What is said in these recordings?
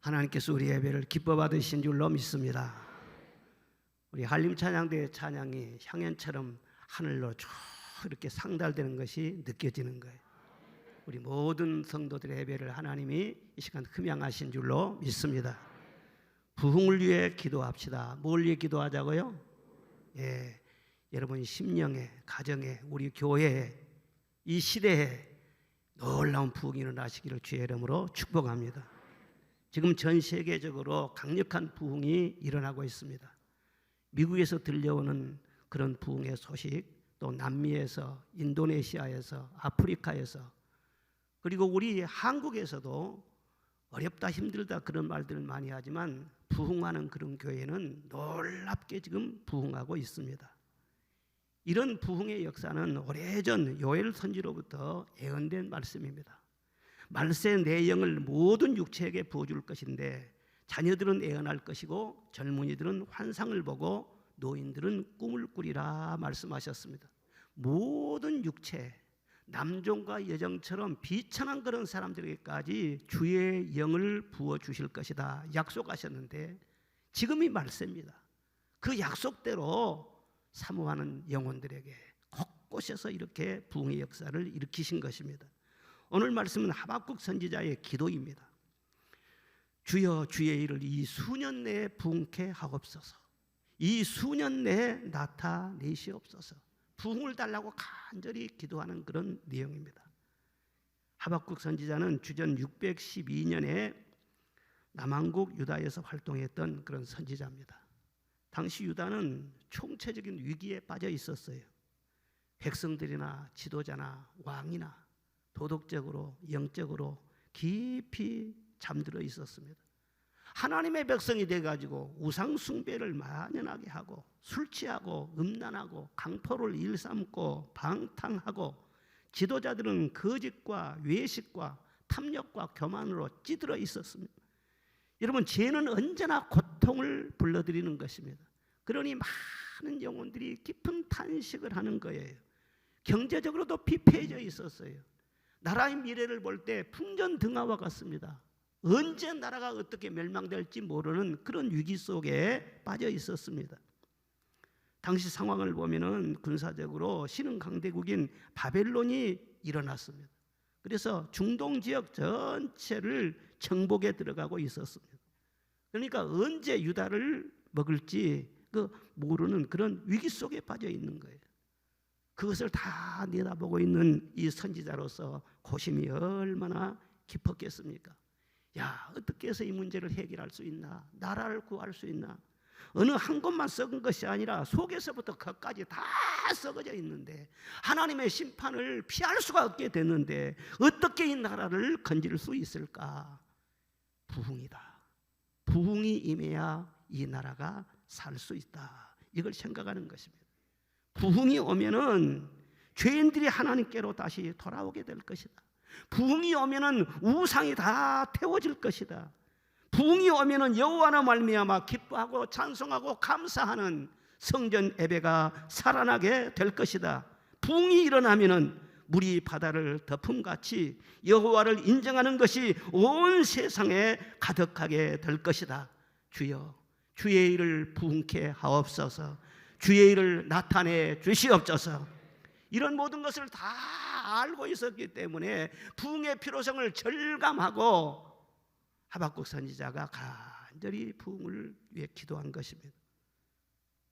하나님께서 우리 예배를 기뻐 받으신 줄로 믿습니다. 우리 한림찬양대의 찬양이 향연처럼 하늘로 쭉 이렇게 상달되는 것이 느껴지는 거예요. 우리 모든 성도들의 예배를 하나님이 이 시간 흠양하신 줄로 믿습니다. 부흥을 위해 기도합시다. 뭘 위해 기도하자고요? 여러분 심령에, 가정에, 우리 교회에, 이 시대에 놀라운 부흥이 일어나시기를 주의 이름으로 축복합니다. 지금 전 세계적으로 강력한 부흥이 일어나고 있습니다. 미국에서 들려오는 그런 부흥의 소식, 또 남미에서, 인도네시아에서, 아프리카에서, 그리고 우리 한국에서도 어렵다 힘들다 그런 말들을 많이 하지만 부흥하는 그런 교회는 놀랍게 지금 부흥하고 있습니다. 이런 부흥의 역사는 오래전 요엘 선지로부터 예언된 말씀입니다. 말세의 내영을 모든 육체에게 부어줄 것인데 자녀들은 예언할 것이고 젊은이들은 환상을 보고 노인들은 꿈을 꾸리라 말씀하셨습니다. 모든 육체, 남종과 여종처럼 비천한 그런 사람들에게까지 주의 영을 부어주실 것이다 약속하셨는데 지금이 말세입니다. 그 약속대로 사모하는 영혼들에게 곳곳에서 이렇게 부흥의 역사를 일으키신 것입니다. 오늘 말씀은 하박국 선지자의 기도입니다. 주여 주의 일을 이 수년 내에 부흥케 하옵소서. 이 수년 내에 나타내시옵소서. 부흥을 달라고 간절히 기도하는 그런 내용입니다. 하박국 선지자는 주전 612년에 남한국 유다에서 활동했던 그런 선지자입니다. 당시 유다는 총체적인 위기에 빠져 있었어요. 백성들이나 지도자나 왕이나 도덕적으로 영적으로 깊이 잠들어 있었습니다. 하나님의 백성이 돼가지고 우상 숭배를 만연하게 하고 술 취하고 음란하고 강포를 일삼고 방탕하고 지도자들은 거짓과 외식과 탐욕과 교만으로 찌들어 있었습니다. 여러분 죄는 언제나 고통을 불러들이는 것입니다. 그러니 많은 영혼들이 깊은 탄식을 하는 거예요. 경제적으로도 피폐해져 있었어요. 나라의 미래를 볼 때 풍전등화와 같습니다. 언제 나라가 어떻게 멸망될지 모르는 그런 위기 속에 빠져 있었습니다. 당시 상황을 보면은 군사적으로 신흥 강대국인 바벨론이 일어났습니다. 그래서 중동 지역 전체를 정복에 들어가고 있었습니다. 그러니까 언제 유다를 먹을지 모르는 그런 위기 속에 빠져 있는 거예요. 그것을 다 내다보고 있는 이 선지자로서 고심이 얼마나 깊었겠습니까? 야, 어떻게 해서 이 문제를 해결할 수 있나? 나라를 구할 수 있나? 어느 한 곳만 썩은 것이 아니라 속에서부터 겉까지 다 썩어져 있는데 하나님의 심판을 피할 수가 없게 됐는데 어떻게 이 나라를 건질 수 있을까? 부흥이다. 부흥이 임해야 이 나라가 살 수 있다. 이걸 생각하는 것입니다. 부흥이 오면은 죄인들이 하나님께로 다시 돌아오게 될 것이다. 부흥이 오면은 우상이 다 태워질 것이다. 부흥이 오면은 여호와로 말미암아 기뻐하고 찬송하고 감사하는 성전 예배가 살아나게 될 것이다. 부흥이 일어나면은 물이 바다를 덮음같이 여호와를 인정하는 것이 온 세상에 가득하게 될 것이다. 주여 주의 일을 부흥케 하옵소서. 주의 일을 나타내 주시옵소서. 이런 모든 것을 다 알고 있었기 때문에 부흥의 필요성을 절감하고 하박국 선지자가 간절히 부흥을 위해 기도한 것입니다.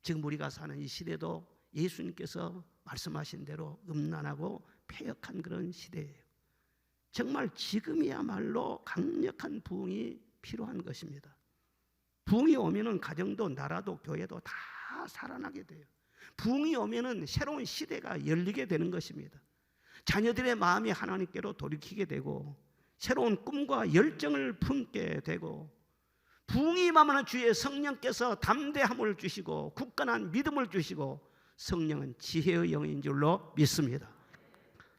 지금 우리가 사는 이 시대도 예수님께서 말씀하신 대로 음란하고 폐역한 그런 시대예요. 정말 지금이야말로 강력한 부흥이 필요한 것입니다. 부흥이 오면은 가정도 나라도 교회도 다 살아나게 돼요. 부흥이 오면은 새로운 시대가 열리게 되는 것입니다. 자녀들의 마음이 하나님께로 돌이키게 되고 새로운 꿈과 열정을 품게 되고 부흥이 임하면 주의 성령께서 담대함을 주시고 굳건한 믿음을 주시고 성령은 지혜의 영인 줄로 믿습니다.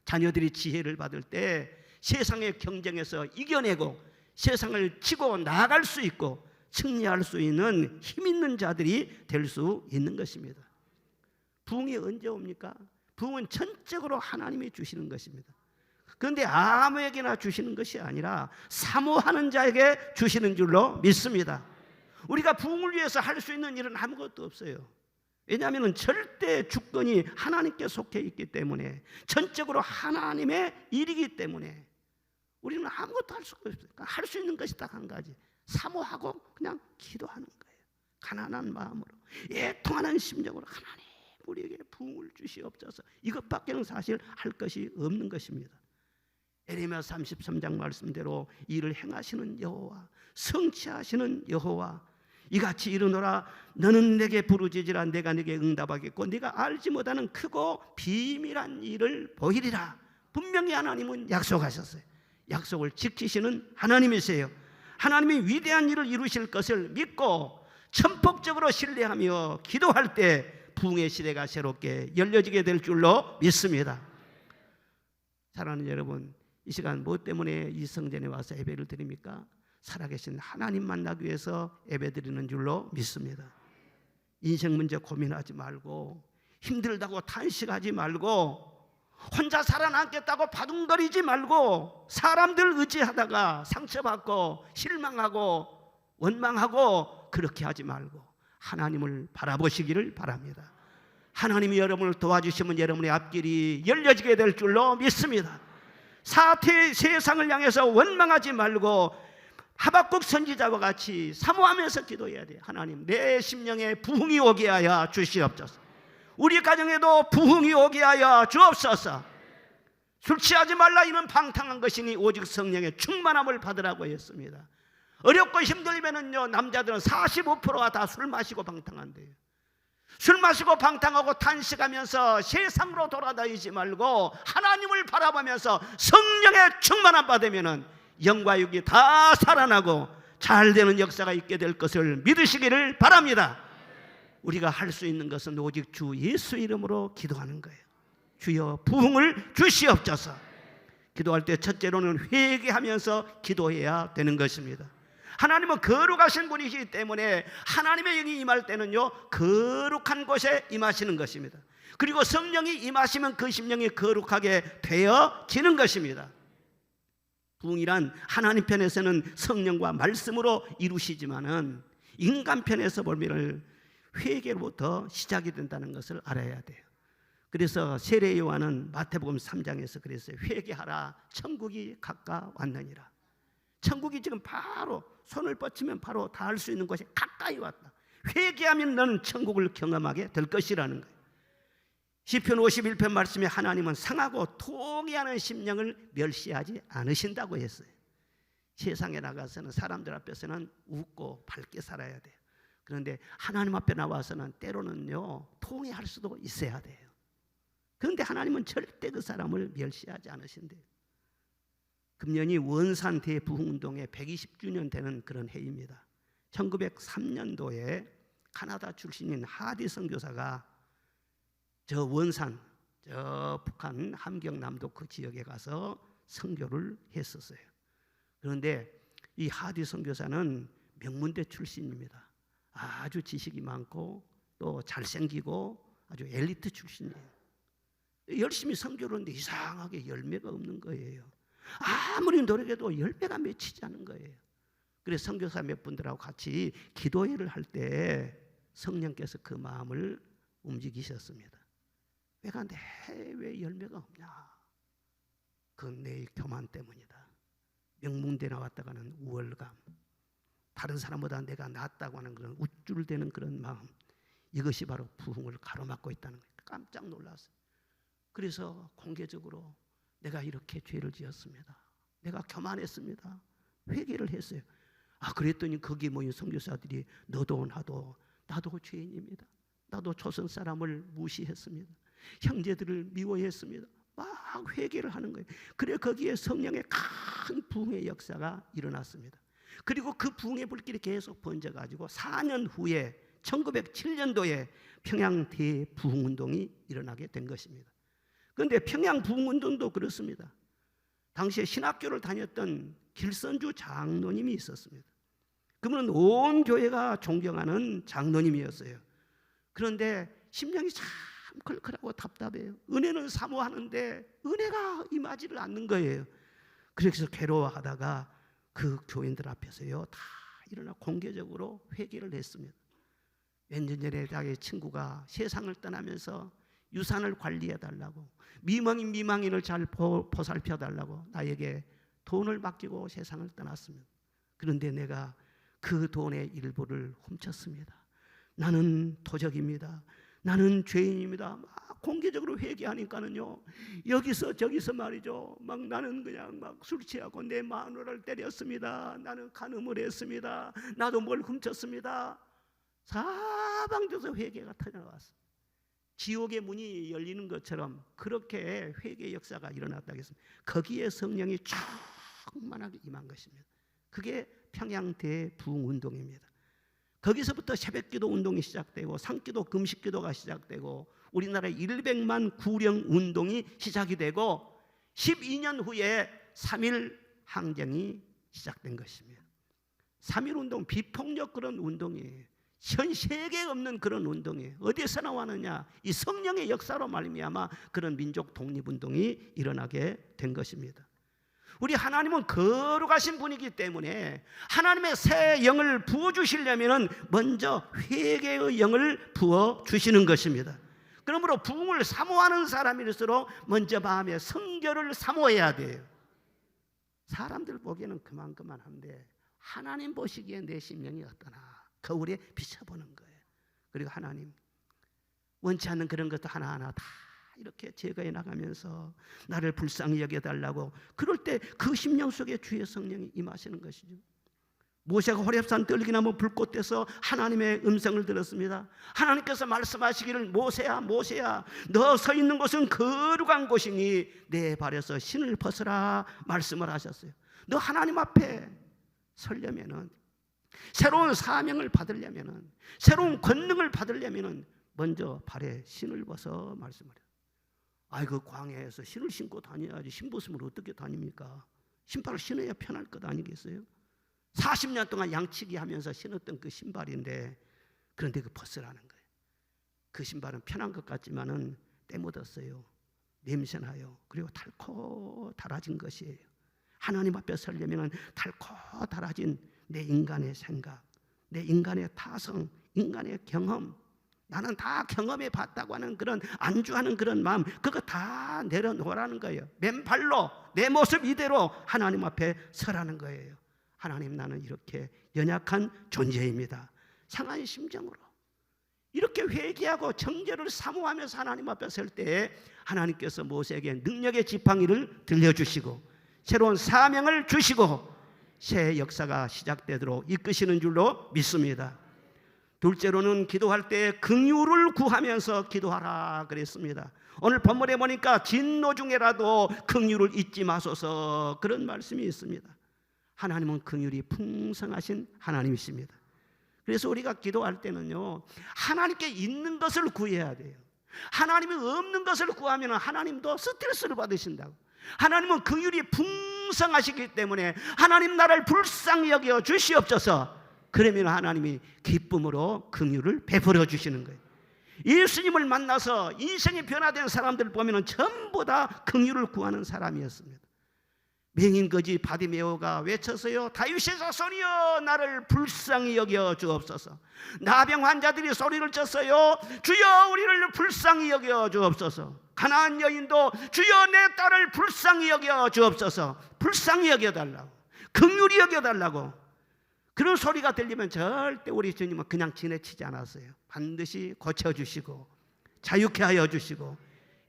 자녀들이 지혜를 받을 때 세상의 경쟁에서 이겨내고 세상을 치고 나아갈 수 있고 승리할 수 있는 힘 있는 자들이 될 수 있는 것입니다. 부흥이 언제 옵니까? 부흥은 전적으로 하나님이 주시는 것입니다. 그런데 아무에게나 주시는 것이 아니라 사모하는 자에게 주시는 줄로 믿습니다. 우리가 부흥을 위해서 할 수 있는 일은 아무것도 없어요. 왜냐하면 절대 주권이 하나님께 속해 있기 때문에, 전적으로 하나님의 일이기 때문에 우리는 아무것도 할 수가 없어요. 할 수 있는 것이 딱 한 가지, 사모하고 그냥 기도하는 거예요. 가난한 마음으로, 애통하는 심정으로 하나님 우리에게 부흥을 주시옵소서. 이것밖에는 사실 할 것이 없는 것입니다. 에레미야 33장 말씀대로 일을 행하시는 여호와, 성취하시는 여호와, 이같이 이르노라. 너는 내게 부르짖으라. 내가 네게 응답하겠고 네가 알지 못하는 크고 비밀한 일을 보이리라. 분명히 하나님은 약속하셨어요. 약속을 지키시는 하나님이세요. 하나님이 위대한 일을 이루실 것을 믿고 천폭적으로 신뢰하며 기도할 때 부흥의 시대가 새롭게 열려지게 될 줄로 믿습니다. 사랑하는 여러분, 이 시간 무엇 때문에 이 성전에 와서 예배를 드립니까? 살아계신 하나님 만나기 위해서 예배드리는 줄로 믿습니다. 인생 문제 고민하지 말고, 힘들다고 탄식하지 말고, 혼자 살아남겠다고 바둥거리지 말고, 사람들 의지하다가 상처받고 실망하고 원망하고 그렇게 하지 말고 하나님을 바라보시기를 바랍니다. 하나님이 여러분을 도와주시면 여러분의 앞길이 열려지게 될 줄로 믿습니다. 사태의 세상을 향해서 원망하지 말고 하박국 선지자와 같이 사모하면서 기도해야 돼요. 하나님, 내 심령에 부흥이 오게 하여 주시옵소서. 우리 가정에도 부흥이 오게 하여 주옵소서. 술 취하지 말라 이는 방탕한 것이니 오직 성령의 충만함을 받으라고 했습니다. 어렵고 힘들면은요, 남자들은 45%가 다 술 마시고 방탕한대요. 술 마시고 방탕하고 탄식하면서 세상으로 돌아다니지 말고 하나님을 바라보면서 성령의 충만함 받으면은 영과 육이 다 살아나고 잘 되는 역사가 있게 될 것을 믿으시기를 바랍니다. 우리가 할 수 있는 것은 오직 주 예수 이름으로 기도하는 거예요. 주여 부흥을 주시옵소서. 기도할 때 첫째로는 회개하면서 기도해야 되는 것입니다. 하나님은 거룩하신 분이시기 때문에 하나님의 영이 임할 때는요, 거룩한 곳에 임하시는 것입니다. 그리고 성령이 임하시면 그 심령이 거룩하게 되어지는 것입니다. 부흥이란 하나님 편에서는 성령과 말씀으로 이루시지만은 인간 편에서 보면 회개로부터 시작이 된다는 것을 알아야 돼요. 그래서 세례 요한은 마태복음 3장에서 그랬어요. 회개하라, 천국이 가까웠느니라. 천국이 지금 바로 손을 뻗치면 바로 닿을 수 있는 곳이 가까이 왔다. 회개하면 너는 천국을 경험하게 될 것이라는 거예요. 시편 51편 말씀에 하나님은 상하고 통해하는 심령을 멸시하지 않으신다고 했어요. 세상에 나가서는 사람들 앞에서는 웃고 밝게 살아야 돼요. 그런데 하나님 앞에 나와서는 때로는요, 통해할 수도 있어야 돼요. 그런데 하나님은 절대 그 사람을 멸시하지 않으신대요. 금년이 원산 대부흥운동의 120주년 되는 그런 해입니다. 1903년도에 카나다 출신인 하디 선교사가 저 원산, 저 북한 함경남도 그 지역에 가서 선교를 했었어요. 그런데 이 하디 선교사는 명문대 출신입니다. 아주 지식이 많고 또 잘생기고 아주 엘리트 출신이에요. 열심히 선교를 하는데 이상하게 열매가 없는 거예요. 아무리 노력해도 열매가 맺히지 않은 거예요. 그래서 선교사 몇 분들하고 같이 기도회를 할 때 성령께서 그 마음을 움직이셨습니다. 내가 왜 열매가 없냐? 그건 내 교만 때문이다. 명문대 나왔다가는 우월감, 다른 사람보다 내가 낫다고 하는 그런 우쭐대는 그런 마음, 이것이 바로 부흥을 가로막고 있다는 거예요. 깜짝 놀랐어요. 그래서 공개적으로 내가 이렇게 죄를 지었습니다. 내가 교만했습니다. 회개를 했어요. 그랬더니 거기 모인 선교사들이 너도 나도 죄인입니다. 나도 조선 사람을 무시했습니다. 형제들을 미워했습니다. 막 회개를 하는 거예요. 그래 거기에 성령의 큰 부흥의 역사가 일어났습니다. 그리고 그 부흥의 불길이 계속 번져가지고 4년 후에 1907년도에 평양 대부흥운동이 일어나게 된 것입니다. 그런데 평양 부흥운동도 그렇습니다. 당시에 신학교를 다녔던 길선주 장로님이 있었습니다. 그분은 온 교회가 존경하는 장로님이었어요. 그런데 심령이 참 컬컬하고 답답해요. 은혜는 사모하는데 은혜가 임하지를 않는 거예요. 그래서 괴로워하다가 그 교인들 앞에서요 다 일어나 공개적으로 회개를 했습니다. 몇 년 전에 자기 친구가 세상을 떠나면서 유산을 관리해달라고, 미망인을 잘 보살펴달라고 나에게 돈을 맡기고 세상을 떠났습니다. 그런데 내가 그 돈의 일부를 훔쳤습니다. 나는 도적입니다. 나는 죄인입니다. 막 공개적으로 회개하니까는요, 여기서 저기서 말이죠, 막 나는 그냥 막 술 취하고 내 마누라를 때렸습니다. 나는 간음을 했습니다. 나도 뭘 훔쳤습니다. 사방에서 회개가 터져나왔어요. 지옥의 문이 열리는 것처럼 그렇게 회개 역사가 일어났다고 했습니다. 거기에 성령이 충만하게 임한 것입니다. 그게 평양 대부흥운동입니다. 거기서부터 새벽기도 운동이 시작되고 산기도 금식기도가 시작되고 우리나라의 100만 구령 운동이 시작이 되고 12년 후에 3.1 항쟁이 시작된 것입니다. 3.1 운동, 비폭력 그런 운동이에요. 전 세계에 없는 그런 운동이에요. 어디에서 나왔느냐? 이 성령의 역사로 말미암아 그런 민족 독립운동이 일어나게 된 것입니다. 우리 하나님은 거룩하신 분이기 때문에 하나님의 새 영을 부어주시려면 먼저 회개의 영을 부어주시는 것입니다. 그러므로 부흥을 사모하는 사람일수록 먼저 마음에 성결을 사모해야 돼요. 사람들 보기에는 그만한데 하나님 보시기에 내 심령이 어떠나 거울에 비춰보는 거예요. 그리고 하나님 원치 않는 그런 것도 하나하나 다 이렇게 제거해 나가면서 나를 불쌍히 여겨달라고, 그럴 때 그 심령 속에 주의 성령이 임하시는 것이죠. 모세가 호렙산 떨기나무 불꽃에서 하나님의 음성을 들었습니다. 하나님께서 말씀하시기를 모세야 너 서 있는 곳은 거룩한 곳이니 내 발에서 신을 벗어라 말씀을 하셨어요. 너 하나님 앞에 서려면은, 새로운 사명을 받으려면은, 새로운 권능을 받으려면은 먼저 발에 신을 벗어 말씀을 해요. 그 광야에서 신을 신고 다녀야지 신 벗으면 어떻게 다닙니까? 신발을 신어야 편할 것 아니겠어요? 40년 동안 양치기 하면서 신었던 그 신발인데, 그런데 그 벗으라는 거예요. 그 신발은 편한 것 같지만은 때 묻었어요. 냄새나요. 그리고 닳고 달아진 것이에요. 하나님 앞에 서려면 닳고 달아진 내 인간의 생각, 내 인간의 타성, 인간의 경험, 나는 다 경험해 봤다고 하는 그런 안주하는 그런 마음, 그거 다 내려놓으라는 거예요. 맨발로 내 모습 이대로 하나님 앞에 서라는 거예요. 하나님, 나는 이렇게 연약한 존재입니다. 상한 심정으로 이렇게 회개하고 정죄를 사모하면서 하나님 앞에 설 때 하나님께서 모세에게 능력의 지팡이를 들려주시고 새로운 사명을 주시고 새 역사가 시작되도록 이끄시는 줄로 믿습니다. 둘째로는 기도할 때 긍휼을 구하면서 기도하라 그랬습니다. 오늘 본문에 보니까 진노 중에라도 긍휼을 잊지 마소서, 그런 말씀이 있습니다. 하나님은 긍휼이 풍성하신 하나님이십니다. 그래서 우리가 기도할 때는요, 하나님께 있는 것을 구해야 돼요. 하나님이 없는 것을 구하면 하나님도 스트레스를 받으신다고. 하나님은 긍휼이 풍성하시기 때문에 하나님 나를 불쌍히 여겨 주시옵소서. 그러면 하나님이 기쁨으로 긍휼을 베풀어 주시는 거예요. 예수님을 만나서 인생이 변화된 사람들 보면 전부 다 긍휼을 구하는 사람이었습니다. 맹인거지 바디메오가 외쳤어요. 다윗의 자손이여 나를 불쌍히 여겨 주옵소서. 나병 환자들이 소리를 쳤어요. 주여 우리를 불쌍히 여겨 주옵소서. 가나안 여인도 주여 내 딸을 불쌍히 여겨 주옵소서. 불쌍히 여겨달라고, 긍휼히 여겨달라고 그런 소리가 들리면 절대 우리 주님은 그냥 지나치지 않았어요. 반드시 고쳐주시고 자유케 하여 주시고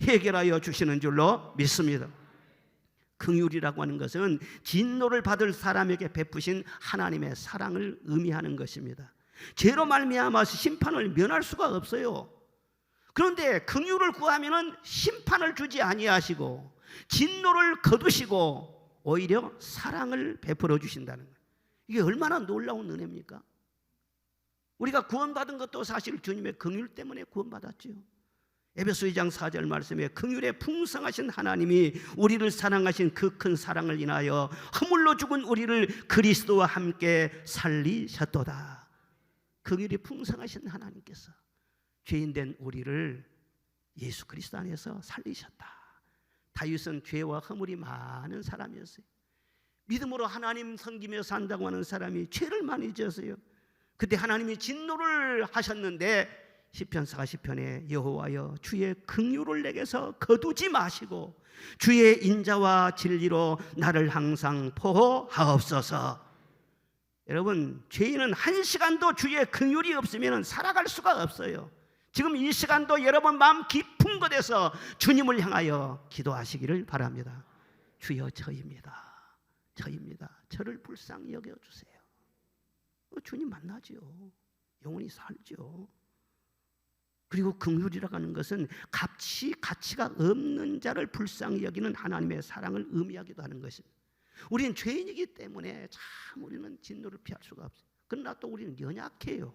해결하여 주시는 줄로 믿습니다. 긍휼이라고 하는 것은 진노를 받을 사람에게 베푸신 하나님의 사랑을 의미하는 것입니다. 죄로 말미암아서 심판을 면할 수가 없어요. 그런데 긍휼을 구하면은 심판을 주지 아니하시고 진노를 거두시고 오히려 사랑을 베풀어 주신다는 거예요. 이게 얼마나 놀라운 은혜입니까? 우리가 구원받은 것도 사실 주님의 긍휼 때문에 구원받았지요. 에베소 2장 4절 말씀에 긍휼의 풍성하신 하나님이 우리를 사랑하신 그 큰 사랑을 인하여 허물로 죽은 우리를 그리스도와 함께 살리셨도다. 긍휼이 풍성하신 하나님께서 죄인된 우리를 예수 그리스도 안에서 살리셨다. 다윗은 죄와 허물이 많은 사람이었어요. 믿음으로 하나님 섬기며 산다고 하는 사람이 죄를 많이 지었어요. 그때 하나님이 진노를 하셨는데 시편 40편에 여호와여 주의 긍휼을 내게서 거두지 마시고 주의 인자와 진리로 나를 항상 보호하옵소서. 여러분, 죄인은 한 시간도 주의 긍휼이 없으면 살아갈 수가 없어요. 지금 이 시간도 여러분 마음 깊은 곳에서 주님을 향하여 기도하시기를 바랍니다. 주여 저입니다. 저를 불쌍히 여겨주세요. 주님 만나죠. 영원히 살죠. 그리고 긍휼이라고 하는 것은 가치가 없는 자를 불쌍히 여기는 하나님의 사랑을 의미하기도 하는 것입니다. 우리는 죄인이기 때문에 참 우리는 진노를 피할 수가 없어요. 그러나 또 우리는 연약해요.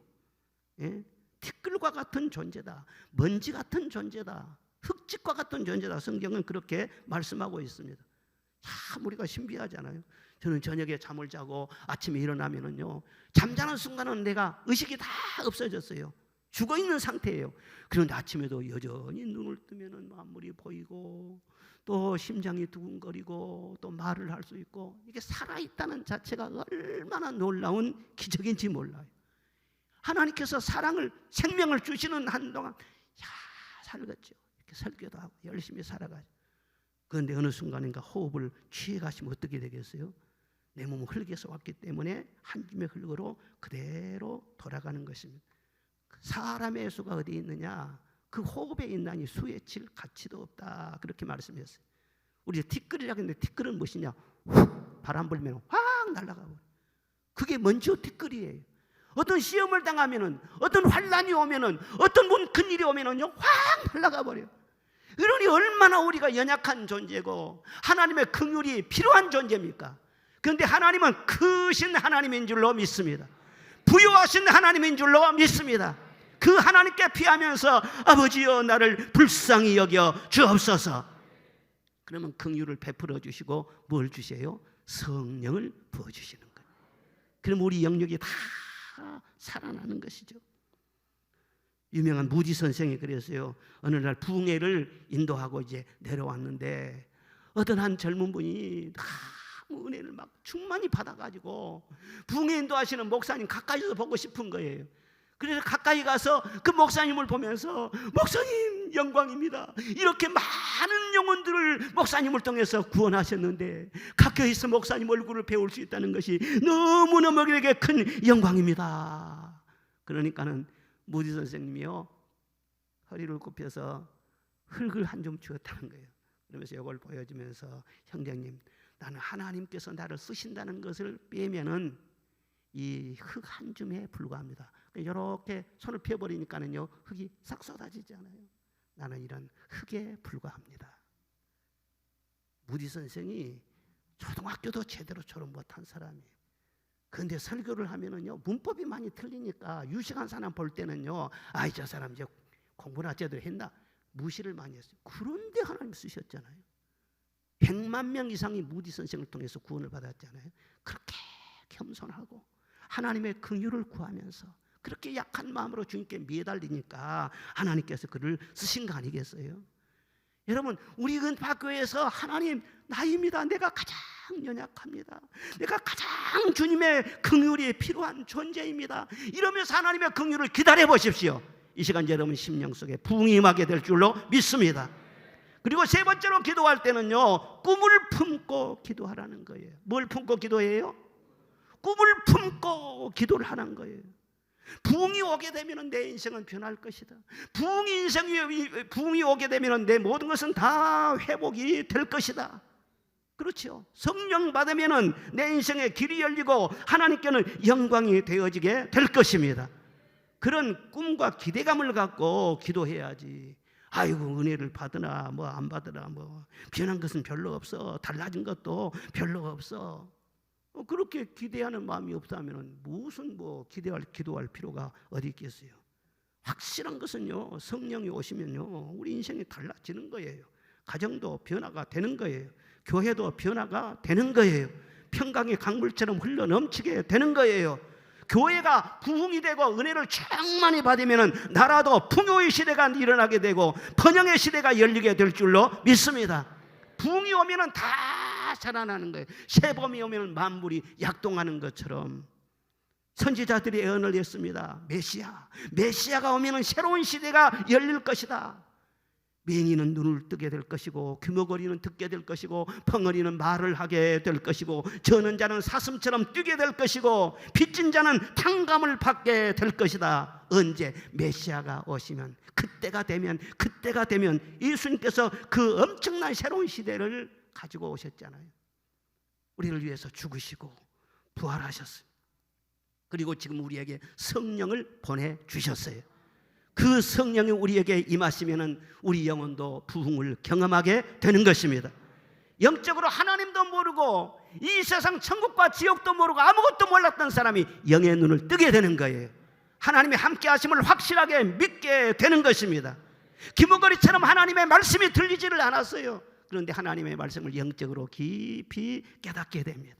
예? 티끌과 같은 존재다. 먼지 같은 존재다. 흙집과 같은 존재다. 성경은 그렇게 말씀하고 있습니다. 참 우리가 신비하잖아요. 저는 저녁에 잠을 자고 아침에 일어나면은요, 잠자는 순간은 내가 의식이 다 없어졌어요. 죽어있는 상태예요. 그런데 아침에도 여전히 눈을 뜨면은 만물이 보이고 또 심장이 두근거리고 또 말을 할 수 있고, 이게 살아있다는 자체가 얼마나 놀라운 기적인지 몰라요. 하나님께서 생명을 주시는 한동안 살겠죠. 이렇게 설교도 하고 열심히 살아가죠. 그런데 어느 순간인가 호흡을 취해 가시면 어떻게 되겠어요? 내 몸은 흙에서 왔기 때문에 한 줌의 흙으로 그대로 돌아가는 것입니다. 사람의 수가 어디 있느냐? 그 호흡에 있나니 수에 칠 가치도 없다. 그렇게 말씀했어요. 우리 티끌이라고 했는데 티끌은 무엇이냐? 훅 바람 불면 확 날아가 버려요. 그게 먼지와 티끌이에요. 어떤 시험을 당하면은, 어떤 환난이 오면은, 어떤 큰 일이 오면은요, 확 날아가 버려요. 그러니 얼마나 우리가 연약한 존재고 하나님의 긍휼이 필요한 존재입니까? 그런데 하나님은 크신 하나님인 줄로 믿습니다. 부요하신 하나님인 줄로 믿습니다. 그 하나님께 피하면서 아버지여 나를 불쌍히 여겨 주옵소서. 그러면 긍휼을 베풀어 주시고 뭘 주세요? 성령을 부어주시는 거예요. 그럼 우리 영역이 다 살아나는 것이죠. 유명한 무디 선생이 그랬어요. 어느 날 부흥회를 인도하고 이제 내려왔는데 어떤 한 젊은 분이 너무 은혜를 막 충만히 받아가지고 부흥회 인도하시는 목사님 가까이서 보고 싶은 거예요. 그래서 가까이 가서 그 목사님을 보면서 목사님 영광입니다. 이렇게 많은 영혼들을 목사님을 통해서 구원하셨는데 가까이서 목사님 얼굴을 배울 수 있다는 것이 너무너무 우리에게 큰 영광입니다. 그러니까는 무디 선생님이요, 허리를 굽혀서 흙을 한 줌 주었다는 거예요. 그러면서 이걸 보여주면서 형제님, 나는 하나님께서 나를 쓰신다는 것을 빼면은 이 흙 한 줌에 불과합니다. 이렇게 손을 펴버리니까는요, 흙이 싹 쏟아지잖아요. 나는 이런 흙에 불과합니다. 무디 선생이 초등학교도 제대로 졸업 못한 사람이에요. 그런데 설교를 하면은요, 문법이 많이 틀리니까 유식한 사람 볼 때는요, 아이 저 사람 이제 공부나 제대로 했나 무시를 많이 했어요. 그런데 하나님 쓰셨잖아요. 100만 명 이상이 무디 선생을 통해서 구원을 받았잖아요. 그렇게 겸손하고 하나님의 긍휼을 구하면서 그렇게 약한 마음으로 주님께 매달리니까 하나님께서 그를 쓰신 거 아니겠어요? 여러분, 우리 은파교회에서 하나님 나입니다. 내가 가장 연약합니다. 내가 가장 주님의 긍휼이 필요한 존재입니다. 이러면서 하나님의 긍휼을 기다려 보십시오. 이 시간 여러분 심령 속에 부흥이 임하게 될 줄로 믿습니다. 그리고 세 번째로 기도할 때는요, 꿈을 품고 기도하라는 거예요. 뭘 품고 기도해요? 꿈을 품고 기도를 하는 거예요. 부흥이 오게 되면 내 인생은 변할 것이다. 부흥이 오게 되면 내 모든 것은 다 회복이 될 것이다. 그렇죠. 성령 받으면 내 인생의 길이 열리고 하나님께는 영광이 되어지게 될 것입니다. 그런 꿈과 기대감을 갖고 기도해야지. 아이고 은혜를 받으나 뭐 안 받으나 뭐 변한 것은 별로 없어, 달라진 것도 별로 없어, 그렇게 기대하는 마음이 없다면 무슨 기도할 필요가 어디 있겠어요. 확실한 것은요, 성령이 오시면요 우리 인생이 달라지는 거예요. 가정도 변화가 되는 거예요. 교회도 변화가 되는 거예요. 평강의 강물처럼 흘러넘치게 되는 거예요. 교회가 부흥이 되고 은혜를 충만히 받으면 나라도 풍요의 시대가 일어나게 되고 번영의 시대가 열리게 될 줄로 믿습니다. 부흥이 오면 다 자라나는 거예요. 세범이 오면 만물이 약동하는 것처럼 선지자들이 예언을 했습니다. 메시아가 오면 새로운 시대가 열릴 것이다. 맹인은 눈을 뜨게 될 것이고 귀머거리는 듣게 될 것이고 벙어리는 말을 하게 될 것이고 저는 자는 사슴처럼 뛰게 될 것이고 빚진 자는 탕감을 받게 될 것이다. 언제? 메시아가 오시면 그때가 되면 예수님께서 그 엄청난 새로운 시대를 가지고 오셨잖아요. 우리를 위해서 죽으시고 부활하셨어요. 그리고 지금 우리에게 성령을 보내주셨어요. 그 성령이 우리에게 임하시면 우리 영혼도 부흥을 경험하게 되는 것입니다. 영적으로 하나님도 모르고 이 세상 천국과 지옥도 모르고 아무것도 몰랐던 사람이 영의 눈을 뜨게 되는 거예요. 하나님의 함께 하심을 확실하게 믿게 되는 것입니다. 기뭇거리처럼 하나님의 말씀이 들리지를 않았어요. 그런데 하나님의 말씀을 영적으로 깊이 깨닫게 됩니다.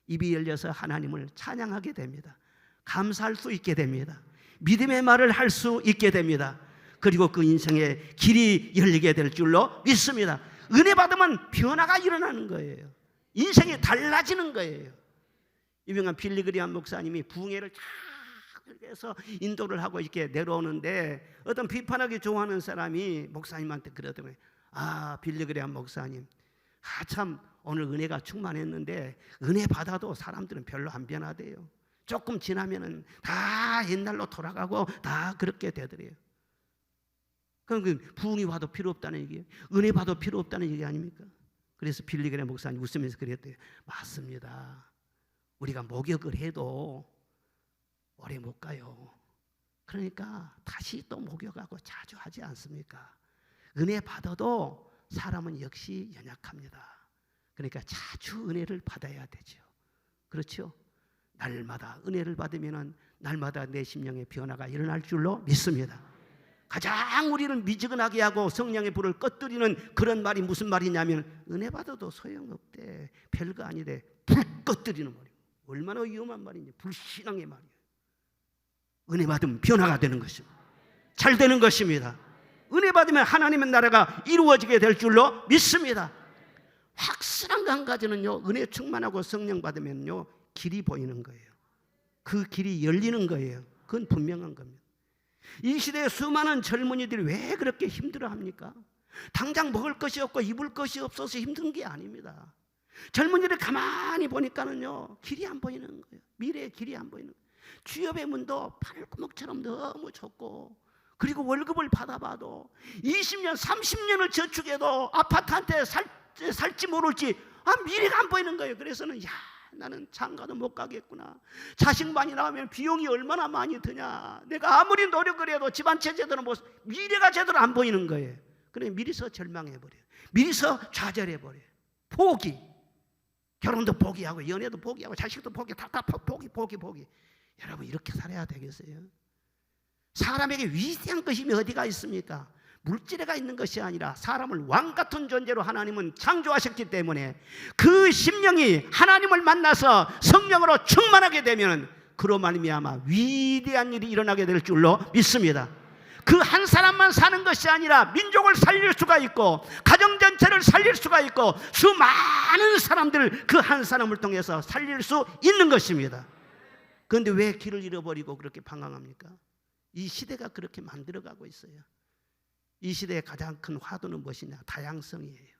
입이 열려서 하나님을 찬양하게 됩니다. 감사할 수 있게 됩니다. 믿음의 말을 할 수 있게 됩니다. 그리고 그 인생의 길이 열리게 될 줄로 믿습니다. 은혜 받으면 변화가 일어나는 거예요. 인생이 달라지는 거예요. 유명한 빌리 그리함 목사님이 부흥회를 쫙 해서 인도를 하고 이렇게 내려오는데 어떤 비판하기 좋아하는 사람이 목사님한테 그러더라고요. 빌리 그리함 목사님, 참 오늘 은혜가 충만했는데 은혜 받아도 사람들은 별로 안 변화돼요. 조금 지나면은 다 옛날로 돌아가고 다 그렇게 되더래요. 그럼 그 부흥이 와도 필요 없다는 얘기예요. 은혜 봐도 필요 없다는 얘기 아닙니까? 그래서 빌리 그레 목사님 웃으면서 그랬대요. 맞습니다. 우리가 목욕을 해도 오래 못 가요. 그러니까 다시 또 목욕하고 자주 하지 않습니까? 은혜 받아도 사람은 역시 연약합니다. 그러니까 자주 은혜를 받아야 되죠. 그렇죠? 날마다 은혜를 받으면 날마다 내 심령의 변화가 일어날 줄로 믿습니다. 가장 우리를 미지근하게 하고 성령의 불을 꺼뜨리는 그런 말이 무슨 말이냐면 은혜 받아도 소용없대, 별거 아니래, 불 꺼뜨리는 말이에요. 얼마나 위험한 말이냐, 불신앙의 말이에요. 은혜 받으면 변화가 되는 것입니다. 잘 되는 것입니다. 은혜 받으면 하나님의 나라가 이루어지게 될 줄로 믿습니다. 확실한 거 한 가지는요, 은혜 충만하고 성령 받으면요 길이 보이는 거예요. 그 길이 열리는 거예요. 그건 분명한 겁니다. 이 시대에 수많은 젊은이들이 왜 그렇게 힘들어합니까? 당장 먹을 것이 없고 입을 것이 없어서 힘든 게 아닙니다. 젊은이들 가만히 보니까는요 길이 안 보이는 거예요. 미래의 길이 안 보이는 거예요. 취업의 문도 바늘구멍처럼 너무 좁고, 그리고 월급을 받아봐도 20년 30년을 저축해도 아파트 한 채 살지 모를지 미래가 안 보이는 거예요. 그래서는 나는 장가도 못 가겠구나. 자식만이 나오면 비용이 얼마나 많이 드냐. 내가 아무리 노력을 해도 집안채 제대로 못, 미래가 제대로 안 보이는 거예요. 그래 미리서 절망해버려요. 미리서 좌절해버려요. 포기. 결혼도 포기하고 연애도 포기하고 자식도 포기, 다 포기. 여러분 이렇게 살아야 되겠어요? 사람에게 위대한 것이 어디가 있습니까? 물질에가 있는 것이 아니라 사람을 왕같은 존재로 하나님은 창조하셨기 때문에 그 심령이 하나님을 만나서 성령으로 충만하게 되면 그로 말미암아 위대한 일이 일어나게 될 줄로 믿습니다. 그 한 사람만 사는 것이 아니라 민족을 살릴 수가 있고 가정 전체를 살릴 수가 있고 수많은 사람들을 그 한 사람을 통해서 살릴 수 있는 것입니다. 그런데 왜 길을 잃어버리고 그렇게 방황합니까? 이 시대가 그렇게 만들어가고 있어요. 이 시대의 가장 큰 화두는 무엇이냐? 다양성이에요.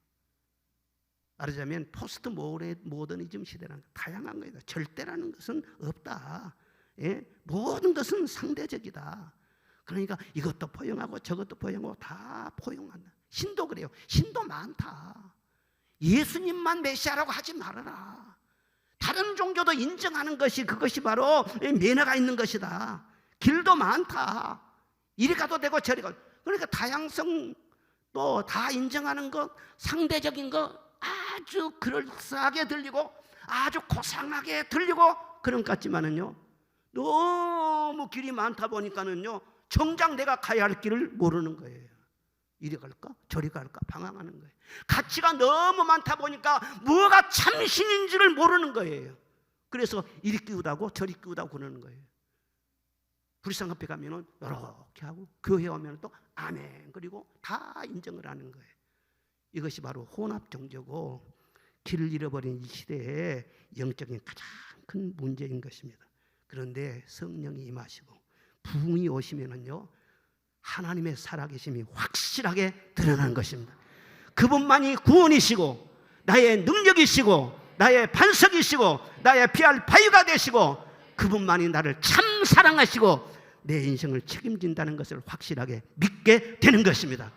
말하자면 포스트 모더니즘 시대라는 거, 다양한 거예요. 절대라는 것은 없다. 모든 것은 상대적이다. 그러니까 이것도 포용하고 저것도 포용하고 다 포용한다. 신도 그래요. 신도 많다. 예수님만 메시아라고 하지 말아라. 다른 종교도 인정하는 것이, 그것이 바로 매너가 있는 것이다. 길도 많다. 이리 가도 되고 저리 가도. 그러니까 다양성 또 다 인정하는 것, 상대적인 것 아주 그럴싸하게 들리고 아주 고상하게 들리고 그런 것 같지만은요 너무 길이 많다 보니까는요 정작 내가 가야 할 길을 모르는 거예요. 이리 갈까 저리 갈까 방황하는 거예요. 가치가 너무 많다 보니까 뭐가 참신인지를 모르는 거예요. 그래서 이리 끼우다고 저리 끼우다고 그러는 거예요. 불쌍합회 가면은 이렇게 하고 교회 오면 또 아멘 그리고 다 인정을 하는 거예요. 이것이 바로 혼합 종교고 길을 잃어버린 이 시대의 영적인 가장 큰 문제인 것입니다. 그런데 성령이 임하시고 부흥이 오시면은요 하나님의 살아계심이 확실하게 드러나는 것입니다. 그분만이 구원이시고 나의 능력이시고 나의 반석이시고 나의 피할 바위가 되시고 그분만이 나를 참 사랑하시고 내 인생을 책임진다는 것을 확실하게 믿게 되는 것입니다.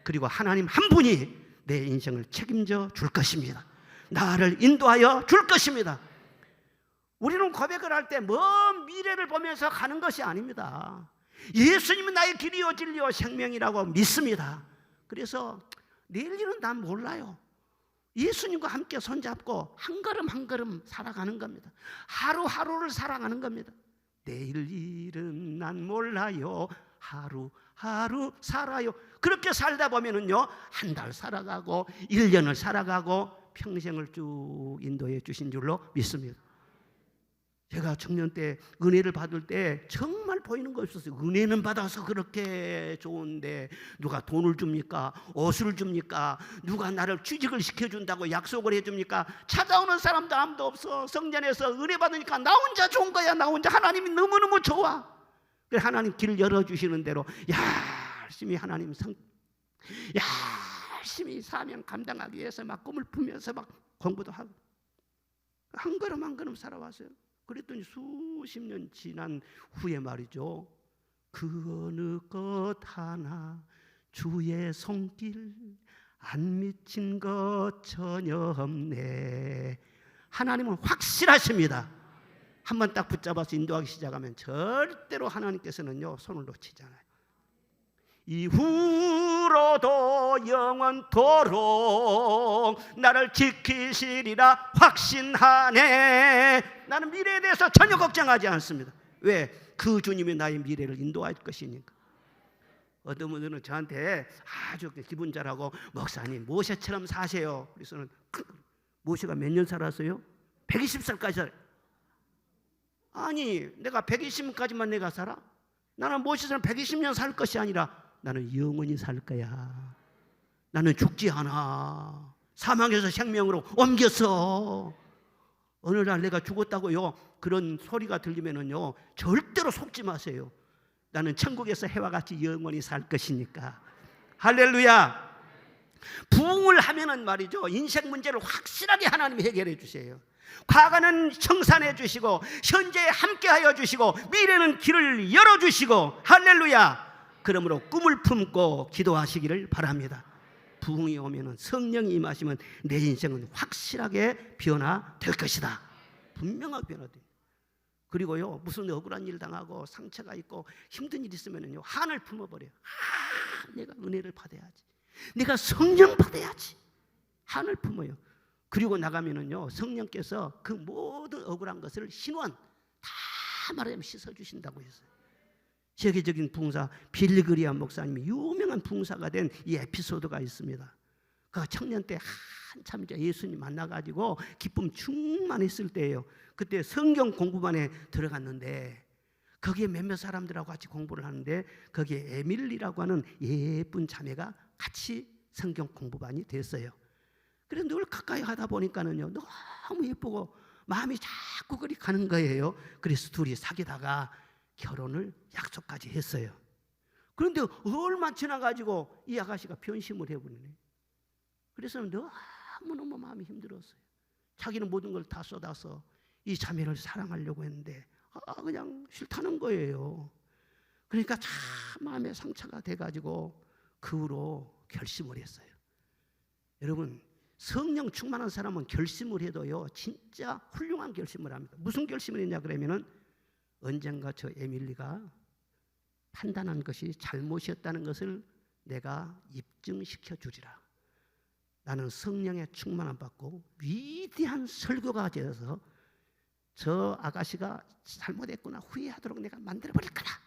그리고 하나님 한 분이 내 인생을 책임져 줄 것입니다. 나를 인도하여 줄 것입니다. 우리는 고백을 할 때 먼 미래를 보면서 가는 것이 아닙니다. 예수님은 나의 길이요 진리요 생명이라고 믿습니다. 그래서 내일 일은 난 몰라요. 예수님과 함께 손잡고 한 걸음 한 걸음 살아가는 겁니다. 하루하루를 살아가는 겁니다. 내일 일은 난 몰라요. 하루하루 살아요. 그렇게 살다 보면은요 한 달 살아가고 1년을 살아가고 평생을 쭉 인도해 주신 줄로 믿습니다. 제가 청년 때 은혜를 받을 때 정말 보이는 거 없었어요. 은혜는 받아서 그렇게 좋은데 누가 돈을 줍니까? 옷을 줍니까? 누가 나를 취직을 시켜준다고 약속을 해줍니까? 찾아오는 사람도 아무도 없어. 성전에서 은혜 받으니까 나 혼자 좋은 거야. 나 혼자 하나님이 너무너무 좋아. 그래서 하나님 길 열어주시는 대로 열심히 열심히 사명 감당하기 위해서 막 꿈을 꾸면서 막 공부도 하고 한 걸음 한 걸음 살아왔어요. 그랬더니 수십 년 지난 후에 말이죠. 그 어느 것 하나 주의 손길 안 미친 것 전혀 없네. 하나님은 확실하십니다. 한번 딱 붙잡아서 인도하기 시작하면 절대로 하나님께서는요 손을 놓치잖아요. 이후로도 영원토록 나를 지키시리라 확신하네. 나는 미래에 대해서 전혀 걱정하지 않습니다. 왜? 그 주님이 나의 미래를 인도할 것이니까. 어떤 분들은 저한테 아주 기분 잘하고 목사님 모세처럼 사세요. 그래서는 모세가 몇 년 살았어요? 120살까지 살아요. 아니 내가 120까지만 내가 살아? 나는 모세처럼 120년 살 것이 아니라 나는 영원히 살 거야. 나는 죽지 않아. 사망에서 생명으로 옮겼어. 어느 날 내가 죽었다고요 그런 소리가 들리면은요 절대로 속지 마세요. 나는 천국에서 해와 같이 영원히 살 것이니까. 할렐루야. 부흥을 하면은 말이죠 인생 문제를 확실하게 하나님이 해결해 주세요. 과거는 청산해 주시고 현재에 함께하여 주시고 미래는 길을 열어주시고 할렐루야. 그러므로 꿈을 품고 기도하시기를 바랍니다. 부흥이 오면 성령이 임하시면 내 인생은 확실하게 변화될 것이다. 분명하게 변화돼요. 그리고요 무슨 억울한 일 당하고 상처가 있고 힘든 일 있으면요 한을 품어버려요. 내가 은혜를 받아야지. 내가 성령 받아야지. 한을 품어요. 그리고 나가면은요 성령께서 그 모든 억울한 것을 신원 다 말하자면 씻어주신다고 했어요. 세계적인 부흥사 빌리그리암 목사님이 유명한 부흥사가 된 이 에피소드가 있습니다. 그 청년 때 한참 이제 예수님 만나가지고 기쁨 충만했을 때예요. 그때 성경 공부반에 들어갔는데 거기에 몇몇 사람들하고 같이 공부를 하는데 거기에 에밀리라고 하는 예쁜 자매가 같이 성경 공부반이 됐어요. 그래서 늘 가까이 하다 보니까는요 너무 예쁘고 마음이 자꾸 그리 가는 거예요. 그래서 둘이 사귀다가 결혼을 약속까지 했어요. 그런데 얼마 지나가지고 이 아가씨가 변심을 해버리네. 그래서 너무너무 마음이 힘들었어요. 자기는 모든 걸 다 쏟아서 이 자매를 사랑하려고 했는데 그냥 싫다는 거예요. 그러니까 참 마음에 상처가 돼가지고 그 후로 결심을 했어요. 여러분 성령 충만한 사람은 결심을 해도요 진짜 훌륭한 결심을 합니다. 무슨 결심을 했냐 그러면은 언젠가 저 에밀리가 판단한 것이 잘못이었다는 것을 내가 입증시켜 주리라. 나는 성령의 충만함 받고 위대한 설교가 되어서 저 아가씨가 잘못했구나 후회하도록 내가 만들어버릴 거다.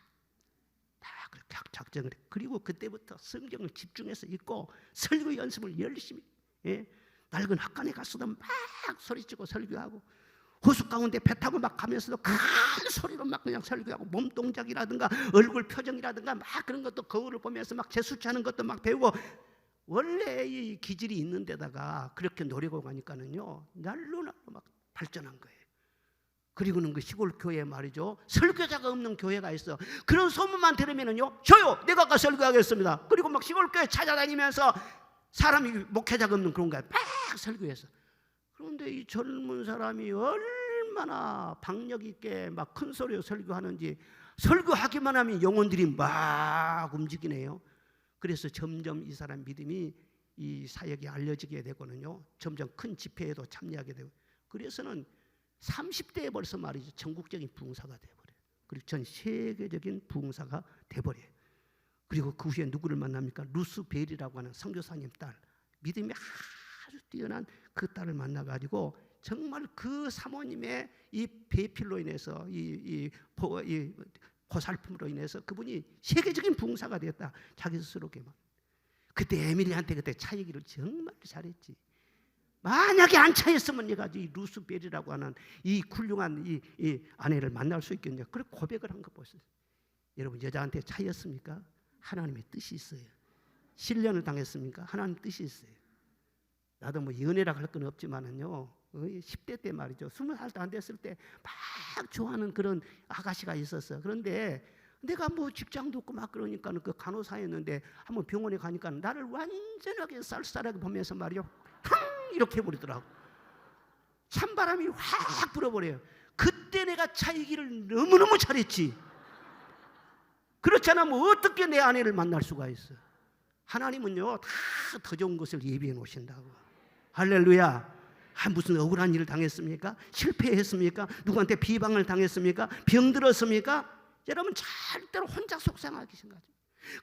다 그렇게 작정을 해. 그리고 그때부터 성경을 집중해서 읽고 설교 연습을 열심히 낡은 학관에 가서도 막 소리치고 설교하고 호수 가운데 배 타고 막 가면서도 큰 소리로 막 그냥 설교하고 몸 동작이라든가 얼굴 표정이라든가 막 그런 것도 거울을 보면서 막 제수치하는 것도 막 배우고, 원래 이 기질이 있는 데다가 그렇게 노력하고 가니까는요 날로 막 발전한 거예요. 그리고는 그 시골 교회 말이죠, 설교자가 없는 교회가 있어. 그런 소문만 들으면은요, 저요 내가 가 설교하겠습니다. 그리고 막 시골 교회 찾아다니면서 사람이 목회자가 없는 그런 거야. 막 설교해서. 그런데 이 젊은 사람이 얼마나 박력 있게 막 큰 소리로 설교하는지, 설교하기만 하면 영혼들이 막 움직이네요. 그래서 점점 이 사람 믿음이 이 사역이 알려지게 되거든요. 점점 큰 집회에도 참여하게 되고, 그래서는 30대에 벌써 말이죠 전국적인 부흥사가 돼버려요. 그리고 전 세계적인 부흥사가 돼버려요. 그리고 그 후에 누구를 만납니까? 루스 벨이라고 하는 선교사님 딸, 믿음이 아주 뛰어난 그 딸을 만나가지고 정말 그 사모님의 이 배필로 인해서 이 보살핌으로 인해서 그분이 세계적인 부흥사가 되었다. 자기 스스로게 막. 그때 에밀리한테 그때 차 얘기를 정말 잘했지. 만약에 안 차였으면 내가 이 루스 벨이라고 하는 이 훌륭한 이 아내를 만날 수 있겠냐. 그래 고백을 한 거 보세요. 여러분, 여자한테 차였습니까? 하나님의 뜻이 있어요. 실련을 당했습니까? 하나님 뜻이 있어요. 나도 뭐 연애라 할 건 없지만은요, 10대 때 말이죠, 20살도 안 됐을 때 막 좋아하는 그런 아가씨가 있었어. 그런데 내가 뭐 직장도 없고 막 그러니까 그 간호사였는데 한번 병원에 가니까 나를 완전하게 쌀쌀하게 보면서 말이요, 이렇게 해버리더라고. 찬바람이 확 불어버려요. 그때 내가 차이기를 너무너무 잘했지. 그렇지 않으면 어떻게 내 아내를 만날 수가 있어. 하나님은요 다 더 좋은 것을 예비해 놓으신다고. 할렐루야. 무슨 억울한 일을 당했습니까? 실패했습니까? 누구한테 비방을 당했습니까? 병들었습니까? 여러분, 절대로 혼자 속상하게 생각하지.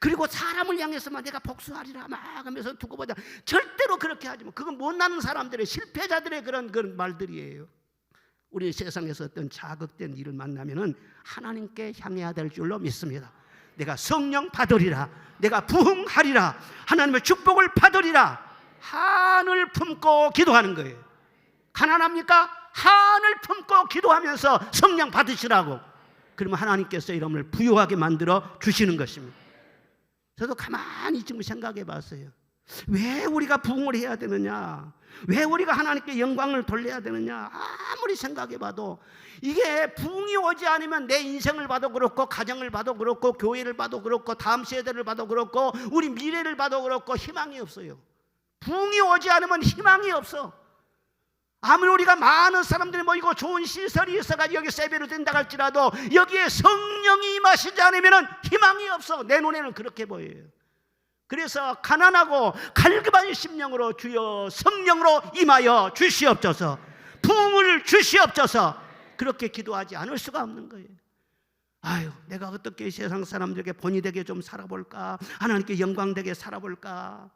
그리고 사람을 향해서만 내가 복수하리라 막 하면서 두고 보자, 절대로 그렇게 하지 마. 그건 못나는 사람들의, 실패자들의 그런 말들이에요. 우리 세상에서 어떤 자극된 일을 만나면은 하나님께 향해야 될 줄로 믿습니다. 내가 성령 받으리라, 내가 부흥하리라, 하나님의 축복을 받으리라, 한을 품고 기도하는 거예요. 가난합니까? 한을 품고 기도하면서 성령 받으시라고. 그러면 하나님께서 이름을 부유하게 만들어 주시는 것입니다. 저도 가만히 지금 생각해 봤어요. 왜 우리가 부흥을 해야 되느냐, 왜 우리가 하나님께 영광을 돌려야 되느냐. 아무리 생각해 봐도 이게 부흥이 오지 않으면 내 인생을 봐도 그렇고, 가정을 봐도 그렇고, 교회를 봐도 그렇고, 다음 세대를 봐도 그렇고, 우리 미래를 봐도 그렇고 희망이 없어요. 부흥이 오지 않으면 희망이 없어. 아무리 우리가 많은 사람들이 모이고 좋은 시설이 있어가지고 여기 세배로 된다 할지라도 여기에 성령이 임하시지 않으면 희망이 없어. 내 눈에는 그렇게 보여요. 그래서 가난하고 갈급한 심령으로 주여 성령으로 임하여 주시옵소서, 부흥을 주시옵소서, 그렇게 기도하지 않을 수가 없는 거예요. 아유, 내가 어떻게 세상 사람들에게 본이 되게 좀 살아볼까, 하나님께 영광되게 살아볼까.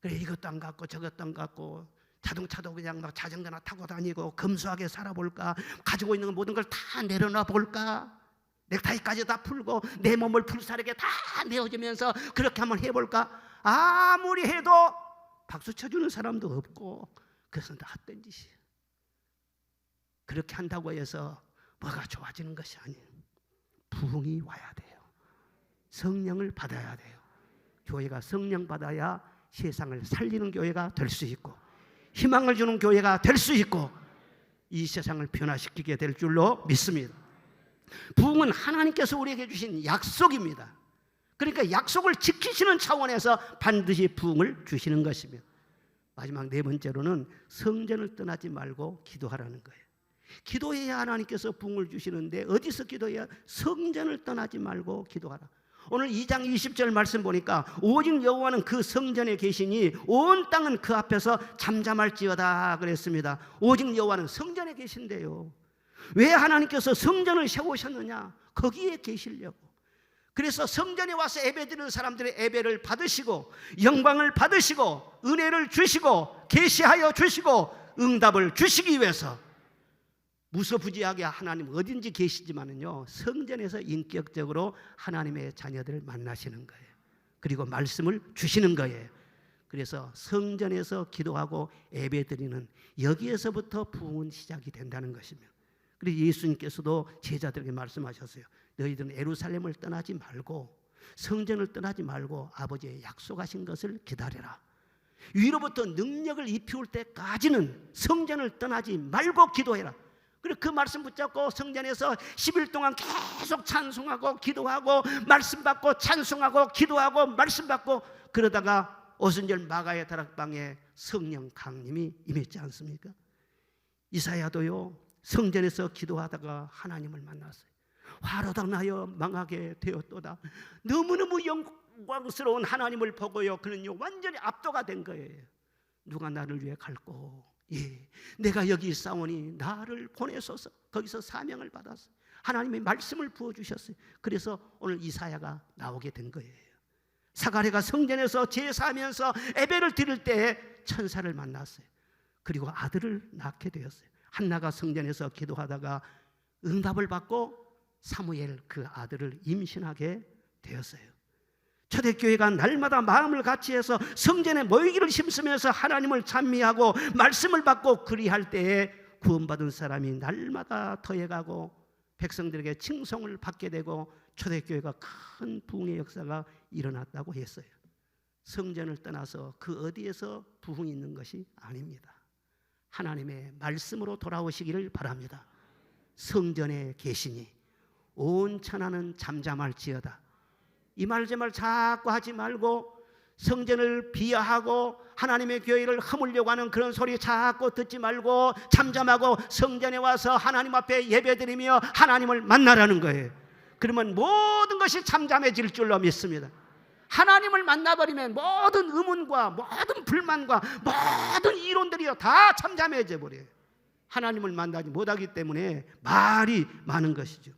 그래, 이것도 안 갖고 저것도 안 갖고 자동차도 그냥 막 자전거나 타고 다니고 검소하게 살아볼까, 가지고 있는 모든 걸 다 내려놔 볼까, 넥타이까지 다 풀고 내 몸을 불사르게 다 내어주면서 그렇게 한번 해볼까. 아무리 해도 박수 쳐주는 사람도 없고, 그것은 다 헛된 짓이에요. 그렇게 한다고 해서 뭐가 좋아지는 것이 아니에요. 부흥이 와야 돼요. 성령을 받아야 돼요. 교회가 성령 받아야 세상을 살리는 교회가 될 수 있고, 희망을 주는 교회가 될 수 있고, 이 세상을 변화시키게 될 줄로 믿습니다. 부흥은 하나님께서 우리에게 주신 약속입니다. 그러니까 약속을 지키시는 차원에서 반드시 부흥을 주시는 것입니다. 마지막 네 번째로는 성전을 떠나지 말고 기도하라는 거예요. 기도해야 하나님께서 부흥을 주시는데 어디서 기도해야? 성전을 떠나지 말고 기도하라. 오늘 2장 20절 말씀 보니까 오직 여호와는 그 성전에 계시니 온 땅은 그 앞에서 잠잠할지어다 그랬습니다. 오직 여호와는 성전에 계신대요. 왜 하나님께서 성전을 세우셨느냐? 거기에 계시려고. 그래서 성전에 와서 예배드리는 사람들의 예배를 받으시고 영광을 받으시고 은혜를 주시고 계시하여 주시고 응답을 주시기 위해서 무소부지하게 하나님 어딘지 계시지만은요, 성전에서 인격적으로 하나님의 자녀들을 만나시는 거예요. 그리고 말씀을 주시는 거예요. 그래서 성전에서 기도하고 예배드리는 여기에서부터 부흥은 시작이 된다는 것이며, 그리고 예수님께서도 제자들에게 말씀하셨어요. 너희들은 예루살렘을 떠나지 말고 성전을 떠나지 말고 아버지의 약속하신 것을 기다려라. 위로부터 능력을 입혀올 때까지는 성전을 떠나지 말고 기도해라. 그리고 그 말씀 붙잡고 성전에서 10일 동안 계속 찬송하고 기도하고 말씀 받고 찬송하고 기도하고 말씀 받고, 그러다가 오순절 마가의 다락방에 성령 강림이 임했지 않습니까? 이사야도요, 성전에서 기도하다가 하나님을 만났어요. 화로당하여 망하게 되었도다. 너무너무 영광스러운 하나님을 보고요, 그는요 완전히 압도가 된 거예요. 누가 나를 위해 갈꼬? 예, 내가 여기 있사오니 나를 보내소서. 거기서 사명을 받았어요. 하나님의 말씀을 부어주셨어요. 그래서 오늘 이사야가 나오게 된 거예요. 사가랴가 성전에서 제사하면서 예배를 드릴 때에 천사를 만났어요. 그리고 아들을 낳게 되었어요. 한나가 성전에서 기도하다가 응답을 받고 사무엘 그 아들을 임신하게 되었어요. 초대교회가 날마다 마음을 같이해서 성전에 모이기를 힘쓰면서 하나님을 찬미하고 말씀을 받고 그리할 때에 구원받은 사람이 날마다 더해가고 백성들에게 칭송을 받게 되고 초대교회가 큰 부흥의 역사가 일어났다고 했어요. 성전을 떠나서 그 어디에서 부흥이 있는 것이 아닙니다. 하나님의 말씀으로 돌아오시기를 바랍니다. 성전에 계시니 온 천하는 잠잠할지어다. 이 말 저 말 자꾸 하지 말고 성전을 비하하고 하나님의 교회를 허물려고 하는 그런 소리 자꾸 듣지 말고 잠잠하고 성전에 와서 하나님 앞에 예배드리며 하나님을 만나라는 거예요. 그러면 모든 것이 잠잠해질 줄로 믿습니다. 하나님을 만나버리면 모든 의문과 모든 불만과 모든 이론들이 다 잠잠해져 버려요. 하나님을 만나지 못하기 때문에 말이 많은 것이죠.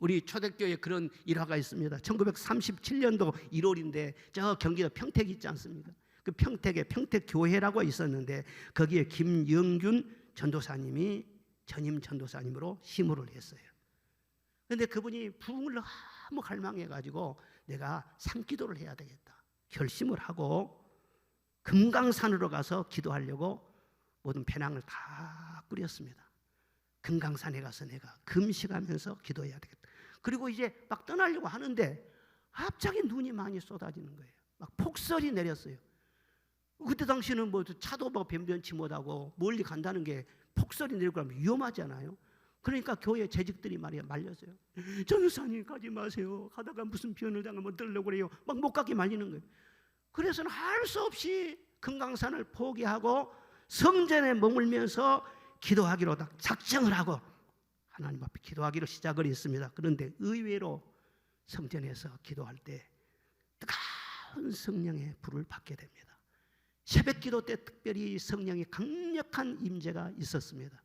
우리 초대교회에 그런 일화가 있습니다. 1937년도 1월인데 저 경기도 평택 있지 않습니까? 그 평택에 평택교회라고 있었는데 거기에 김영균 전도사님이 전임 전도사님으로 심호를 했어요. 그런데 그분이 부흥을 너무 갈망해가지고 내가 산기도를 해야 되겠다 결심을 하고 금강산으로 가서 기도하려고 모든 배낭을 다 꾸렸습니다. 금강산에 가서 내가 금식하면서 기도해야 되겠다. 그리고 이제 막 떠나려고 하는데 갑자기 눈이 많이 쏟아지는 거예요. 막 폭설이 내렸어요. 그때 당시에는 뭐 차도 뭐 변변치 못하고 멀리 간다는 게 폭설이 내리고 그러면 위험하잖아요. 그러니까 교회 재직들이 말렸어요. 전도사님 가지 마세요. 가다가 무슨 변을 당하면 어쩌려고 그래요. 막 못 가게 말리는 거예요. 그래서는 할 수 없이 금강산을 포기하고 성전에 머물면서 기도하기로 작정을 하고 하나님 앞에 기도하기로 시작을 했습니다. 그런데 의외로 성전에서 기도할 때 뜨거운 성령의 불을 받게 됩니다. 새벽 기도 때 특별히 성령의 강력한 임재가 있었습니다.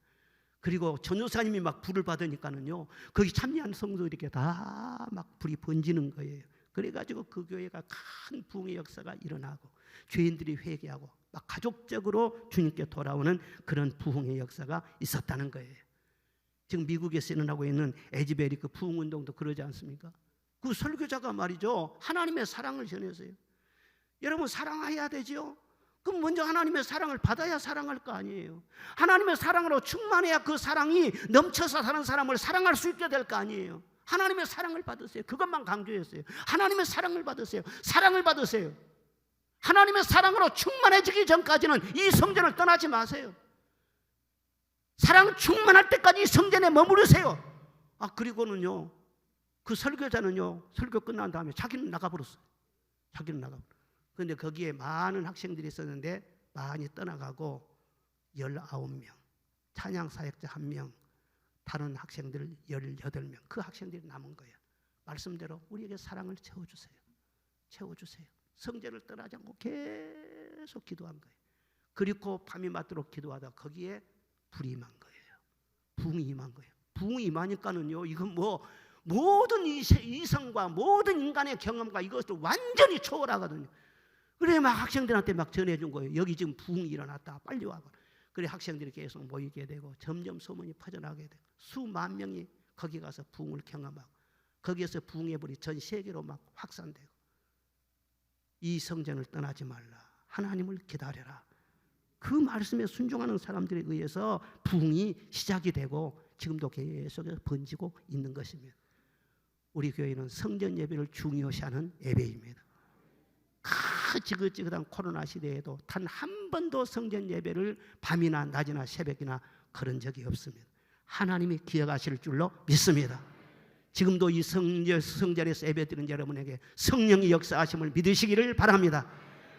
그리고 전도사님이 막 불을 받으니까는요, 거기 참여한 성도들이 이렇게 다 막 불이 번지는 거예요. 그래가지고 그 교회가 큰 부흥의 역사가 일어나고 죄인들이 회개하고 막 가족적으로 주님께 돌아오는 그런 부흥의 역사가 있었다는 거예요. 지금 미국에서 일어나고 있는 에즈베리 그 부흥운동도 그러지 않습니까? 그 설교자가 말이죠, 하나님의 사랑을 전했어요. 여러분 사랑해야 되죠. 그럼 먼저 하나님의 사랑을 받아야 사랑할 거 아니에요. 하나님의 사랑으로 충만해야 그 사랑이 넘쳐서 다른 사람을 사랑할 수 있게 될 거 아니에요. 하나님의 사랑을 받으세요. 그것만 강조했어요. 하나님의 사랑을 받으세요. 사랑을 받으세요. 하나님의 사랑으로 충만해지기 전까지는 이 성전을 떠나지 마세요. 사랑 충만할 때까지 이 성전에 머무르세요. 그리고는요, 그 설교자는요, 설교 끝난 다음에 자기는 나가버렸어요. 자기는 나가버렸어요. 그런데 거기에 많은 학생들이 있었는데 많이 떠나가고 19명, 찬양 사역자 1명, 다른 학생들 18명, 그 학생들이 남은 거예요. 말씀대로 우리에게 사랑을 채워주세요. 채워주세요. 성전을 떠나지 않고 계속 기도한 거예요. 그리고 밤이 맞도록 기도하다 거기에 불이 임한 거예요. 부흥이 임한 거예요. 부흥이 임하니까는요, 이건 뭐 모든 이성과 모든 인간의 경험과 이것도 완전히 초월하거든요. 그래 막 학생들한테 막 전해준 거예요. 여기 지금 부흥이 일어났다. 빨리 와봐. 그래 학생들이 계속 모이게 되고 점점 소문이 퍼져나가게 되고 수만 명이 거기 가서 부흥을 경험하고 거기에서 부흥의 불이 전 세계로 막 확산되고 이 성전을 떠나지 말라. 하나님을 기다려라. 그 말씀에 순종하는 사람들에 의해서 부흥이 시작이 되고 지금도 계속해서 번지고 있는 것입니다. 우리 교회는 성전 예배를 중요시하는 예배입니다. 그 지긋지긋한 코로나 시대에도 단 한 번도 성전 예배를 밤이나 낮이나 새벽이나 그런 적이 없습니다. 하나님이 기억하실 줄로 믿습니다. 지금도 이 성전에서 예배드리는 여러분에게 성령의 역사하심을 믿으시기를 바랍니다.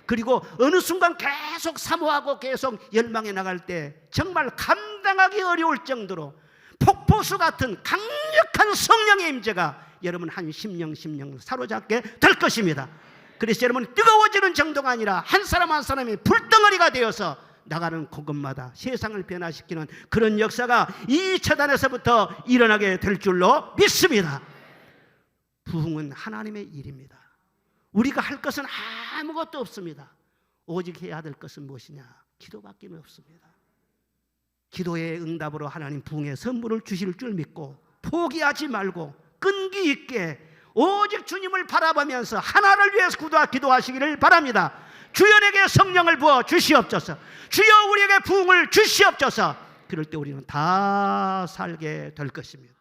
그리고 어느 순간 계속 사모하고 계속 열망해 나갈 때 정말 감당하기 어려울 정도로 폭포수 같은 강력한 성령의 임재가 여러분 한 심령 사로잡게 될 것입니다. 그래서 여러분 뜨거워지는 정도가 아니라 한 사람 한 사람이 불덩어리가 되어서 나가는 곳곳마다 세상을 변화시키는 그런 역사가 이 처단에서부터 일어나게 될 줄로 믿습니다. 부흥은 하나님의 일입니다. 우리가 할 것은 아무것도 없습니다. 오직 해야 될 것은 무엇이냐? 기도밖에 없습니다. 기도의 응답으로 하나님 부흥의 선물을 주실 줄 믿고 포기하지 말고 끈기 있게 오직 주님을 바라보면서 하나를 위해서 기도하시기를 바랍니다. 주여 내게 성령을 부어 주시옵소서. 주여 우리에게 부흥을 주시옵소서. 그럴 때 우리는 다 살게 될 것입니다.